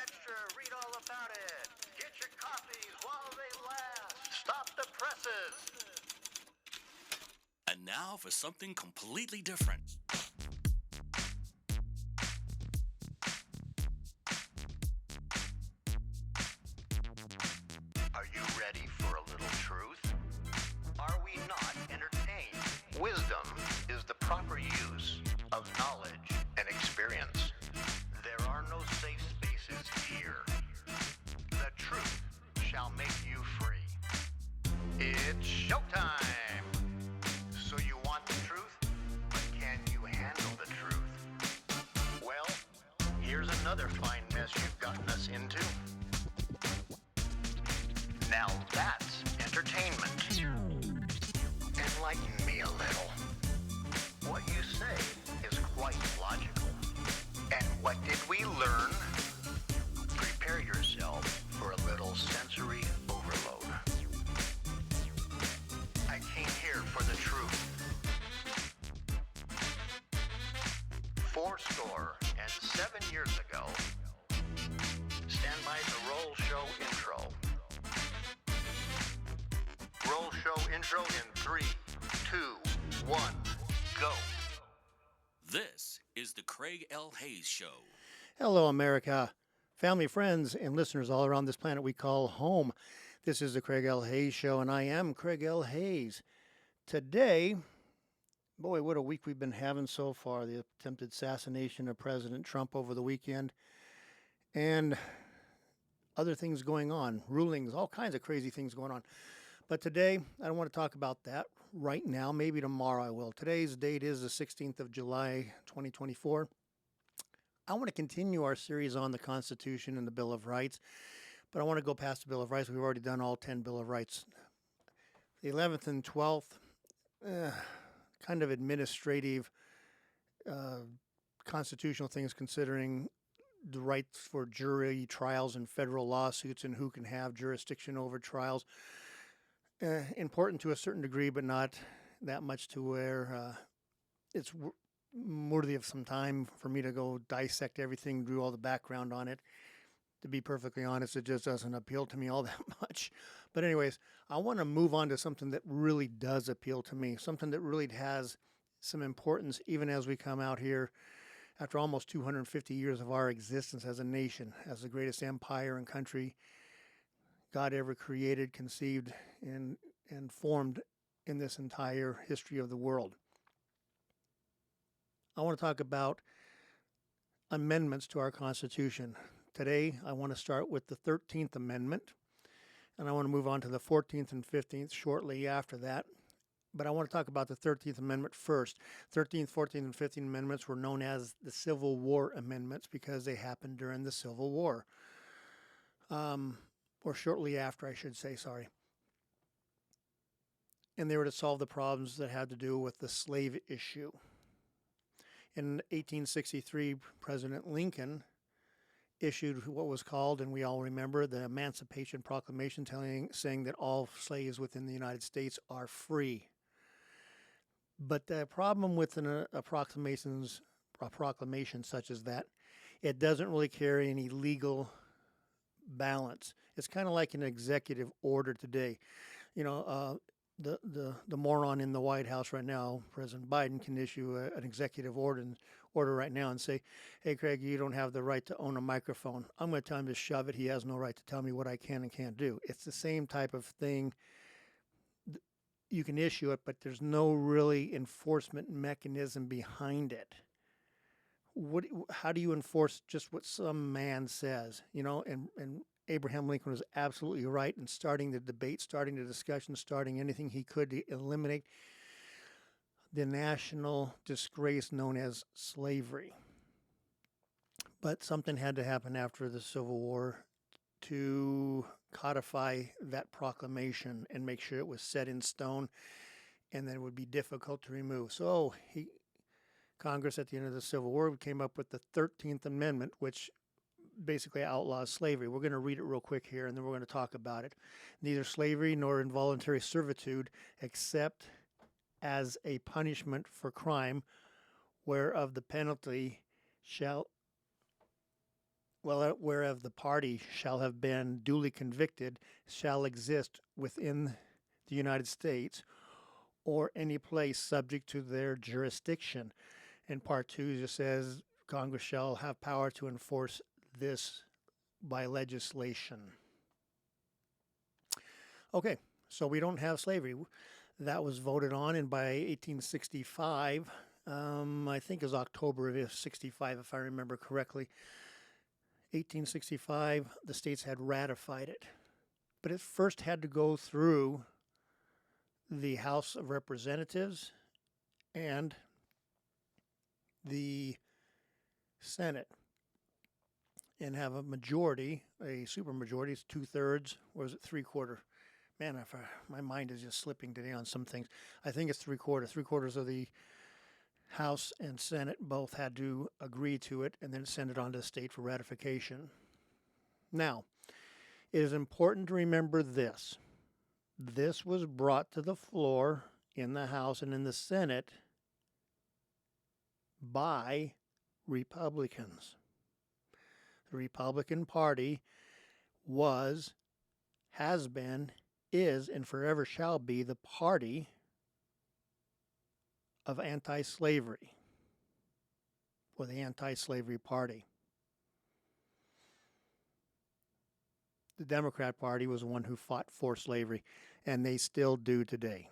extra, read all about it. Get your copies while they last. Stop the presses. And now for something completely different. Are you ready for a little truth? Are we not entertained? Wisdom is the proper use of knowledge and experience. There are no safe spaces here. The truth shall make you free. It's showtime! So you want the truth, but can you handle the truth? Well, here's another fine mess you've gotten us into. Now that's entertainment. Enlighten me a little. What you say is quite logical. And what did we learn? Prepare yourself for a little sensory overload. I came here for the truth. 7 years ago. Stand by the roll show intro. Roll show intro in 3, 2, 1, go. This is the Craig L. Hayes Show. Hello, America. Family, friends, and listeners all around this planet we call home. This is the Craig L. Hayes Show, and I am Craig L. Hayes. Today, boy, what a week we've been having so far. The attempted assassination of President Trump over the weekend, and other things going on, rulings, all kinds of crazy things going on. But today, I don't want to talk about that right now. Maybe tomorrow I will. Today's date is the 16th of July, 2024. I want to continue our series on the Constitution and the Bill of Rights, but I want to go past the Bill of Rights. We've already done all 10 Bill of Rights. The 11th and 12th, kind of administrative constitutional things, considering the rights for jury trials and federal lawsuits and who can have jurisdiction over trials. Important to a certain degree, but not that much to where it's worthy of some time for me to go dissect everything, do all the background on it. To be perfectly honest, it just doesn't appeal to me all that much. But anyways, I want to move on to something that really does appeal to me, something that really has some importance even as we come out here after almost 250 years of our existence as a nation, as the greatest empire and country God ever created, conceived, and formed in this entire history of the world. I want to talk about amendments to our Constitution. Today, I want to start with the 13th Amendment, and I want to move on to the 14th and 15th shortly after that. But I want to talk about the 13th Amendment first. 13th, 14th, and 15th Amendments were known as the Civil War Amendments because they happened during the Civil War. Or shortly after, I should say, sorry. And they were to solve the problems that had to do with the slave issue. In 1863, President Lincoln issued what was called, and we all remember, the Emancipation Proclamation, saying that all slaves within the United States are free. But the problem with a proclamation such as that, it doesn't really carry any legal balance. It's kind of like an executive order today. You know, the moron in the White House right now, President Biden, can issue an executive order right now and say, hey, Craig, you don't have the right to own a microphone. I'm going to tell him to shove it. He has no right to tell me what I can and can't do. It's the same type of thing. You can issue it, but there's no really enforcement mechanism behind it. How do you enforce just what some man says? You know, and Abraham Lincoln was absolutely right in starting the debate, starting the discussion, starting anything he could to eliminate the national disgrace known as slavery. But something had to happen after the Civil War to codify that proclamation and make sure it was set in stone and that it would be difficult to remove. So Congress at the end of the Civil War came up with the 13th Amendment, which basically outlaws slavery. We're going to read it real quick here, and then we're going to talk about it. Neither slavery nor involuntary servitude, except as a punishment for crime, whereof the penalty shall well, whereof the party shall have been duly convicted shall exist within the United States or any place subject to their jurisdiction. And part two just says Congress shall have power to enforce this by legislation. Okay, so we don't have slavery. That was voted on, and by 1865, I think it was October of 65, if I remember correctly, 1865, the states had ratified it. But it first had to go through the House of Representatives and the Senate and have a majority, a supermajority, it's 2/3, or is it 3/4? Man, my mind is just slipping today on some things. I think it's 3/4. 3/4 of the House and Senate both had to agree to it and then send it on to the state for ratification. Now, it is important to remember this. This was brought to the floor in the House and in the Senate by Republicans. The Republican Party was, has been, is, and forever shall be the party of anti-slavery, or the anti-slavery party. The Democrat Party was the one who fought for slavery, and they still do today.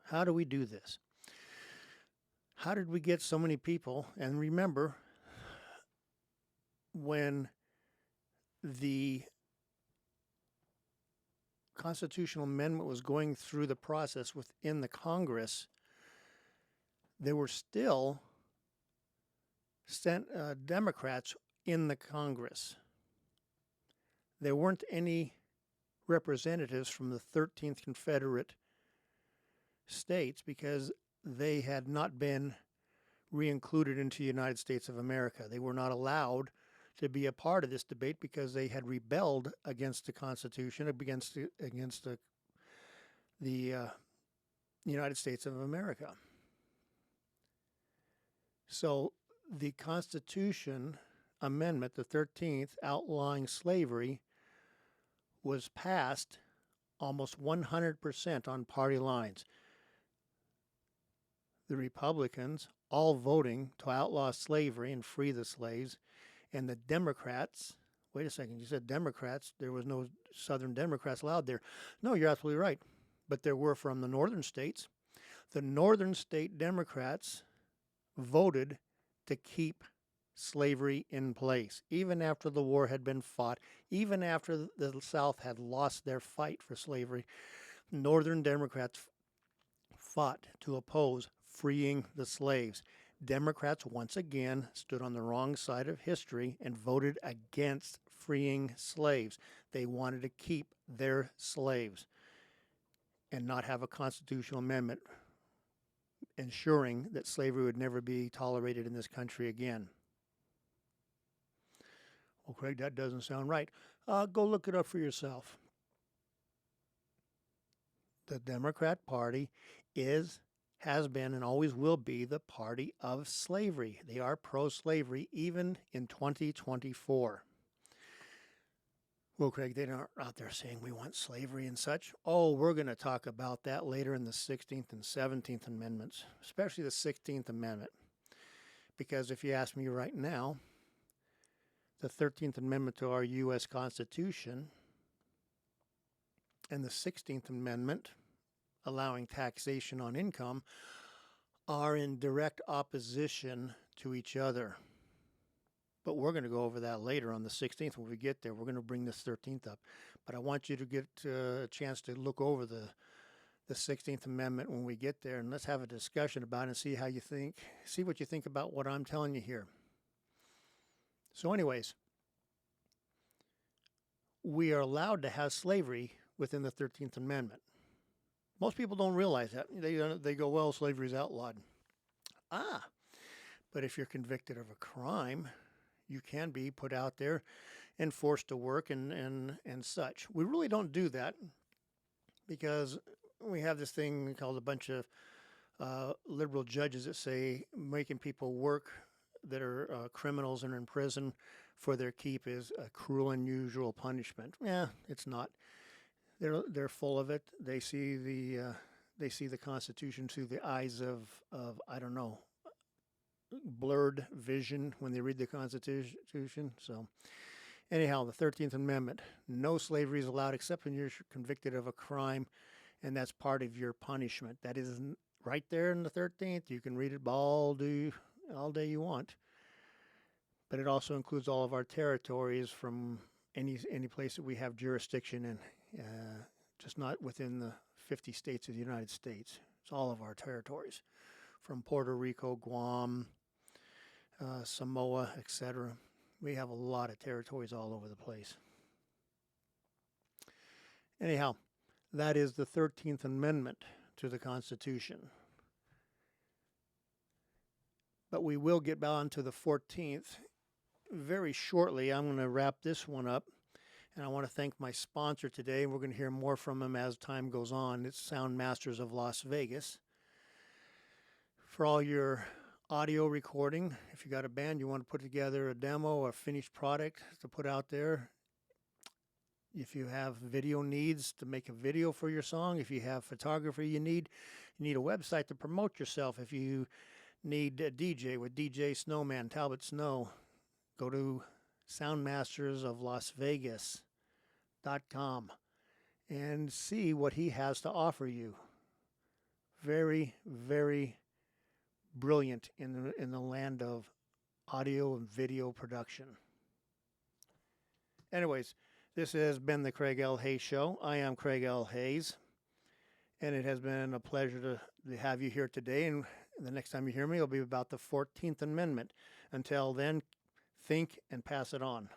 How do we do this? How did we get so many people? And remember, when the constitutional amendment was going through the process within the Congress, there were still Democrats in the Congress. There weren't any representatives from the 13th Confederate States because they had not been re-included into the United States of America. They were not allowed to be a part of this debate because they had rebelled against the Constitution, against the United States of America. So the Constitution Amendment, the 13th, outlawing slavery, was passed almost 100% on party lines. The Republicans all voting to outlaw slavery and free the slaves, and the Democrats, wait a second, you said Democrats, there was no Southern Democrats allowed there. No, you're absolutely right, but there were from the northern states. The northern state Democrats voted to keep slavery in place, even after the war had been fought, even after the South had lost their fight for slavery. Northern Democrats fought to oppose freeing the slaves. Democrats once again stood on the wrong side of history and voted against freeing slaves. They wanted to keep their slaves and not have a constitutional amendment ensuring that slavery would never be tolerated in this country again. Well, Craig, that doesn't sound right. Go look it up for yourself. The Democrat Party has been, and always will be the party of slavery. They are pro-slavery even in 2024. Well, Craig, they aren't out there saying we want slavery and such. Oh, we're going to talk about that later in the 16th and 17th Amendments, especially the 16th Amendment. Because if you ask me right now, the 13th Amendment to our U.S. Constitution and the 16th Amendment, allowing taxation on income, are in direct opposition to each other. But we're going to go over that later on the 16th when we get there. We're going to bring this 13th up. But I want you to get a chance to look over the 16th Amendment when we get there, and let's have a discussion about it and see how you think, see what you think about what I'm telling you here. So anyways, we are allowed to have slavery within the 13th Amendment. Most people don't realize that. They go, well, slavery is outlawed. But if you're convicted of a crime, you can be put out there and forced to work and such. We really don't do that because we have this thing called a bunch of liberal judges that say making people work that are criminals and are in prison for their keep is a cruel and unusual punishment. Yeah, it's not. They're full of it. They see the Constitution through the eyes of I don't know, blurred vision when they read the Constitution. So anyhow, the 13th Amendment: no slavery is allowed except when you're convicted of a crime, and that's part of your punishment. That is right there in the 13th. You can read it all day you want. But it also includes all of our territories from any place that we have jurisdiction in, just not within the 50 states of the United States. It's all of our territories, from Puerto Rico, Guam, Samoa, etc. We have a lot of territories all over the place. Anyhow, that is the 13th Amendment to the Constitution. But we will get on to the 14th very shortly. I'm going to wrap this one up, and I want to thank my sponsor today. We're going to hear more from him as time goes on. It's Sound Masters of Las Vegas. For all your audio recording, if you got a band, you want to put together a demo or a finished product to put out there. If you have video needs to make a video for your song, if you have photography you need a website to promote yourself. If you need a DJ with DJ Snowman, Talbot Snow, go to soundmastersoflasvegas.com and see what he has to offer you. Very, very brilliant in the land of audio and video production. Anyways, this has been the Craig L. Hayes Show. I am Craig L. Hayes, and it has been a pleasure to have you here today. And the next time you hear me, it'll be about the 14th Amendment. Until then, think and pass it on.